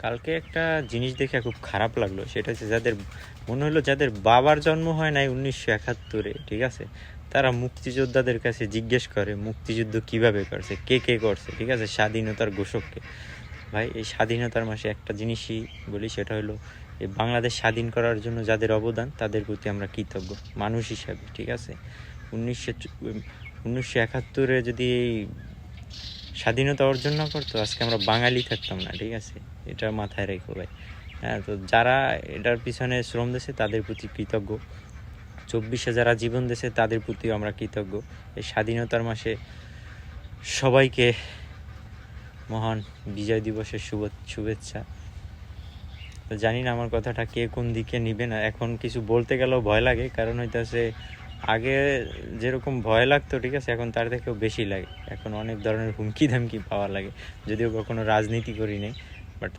কালকে একটা জিনিস দেখে খুব খারাপ লাগলো, সেটা হচ্ছে যাদের মনে হলো যাদের বাবার জন্ম হয় নাই 1971-এ, ঠিক আছে, তারা মুক্তিযোদ্ধাদের কাছে জিজ্ঞেস করে মুক্তিযুদ্ধ কিভাবে করছে, কে কে করছে, ঠিক আছে, স্বাধীনতার ঘোষককে। ভাই, এই স্বাধীনতার মাসে একটা জিনিসই বলি, সেটা হলো এই বাংলাদেশ স্বাধীন করার জন্য যাদের অবদান তাদের প্রতি আমরা কৃতজ্ঞ মানুষ হিসাবে, ঠিক আছে। 1971-এ যদি এই স্বাধীনতা অর্জন না করতো, আজকে আমরা বাঙালি থাকতাম না, ঠিক আছে, এটা মাথায় রেখো ভাই। হ্যাঁ, তো যারা এটার পিছনে শ্রম দিয়েছে তাদের প্রতি কৃতজ্ঞ, 24-এ যারা জীবন দিয়েছে তাদের প্রতিও আমরা কৃতজ্ঞ। এই স্বাধীনতার মাসে সবাইকে মহান বিজয় দিবসের শুভেচ্ছা। তো জানি না আমার কথাটা কে কোন দিকে নিবে না, এখন কিছু বলতে গেলেও ভয় লাগে, কারণ হইতেছে আগে যেরকম ভয় লাগতো, ঠিক আছে, এখন তার থেকেও বেশি লাগে, এখন অনেক ধরনের হুমকি ধামকি পাওয়া লাগে, যদিও কখনো রাজনীতি করি নাই, বাট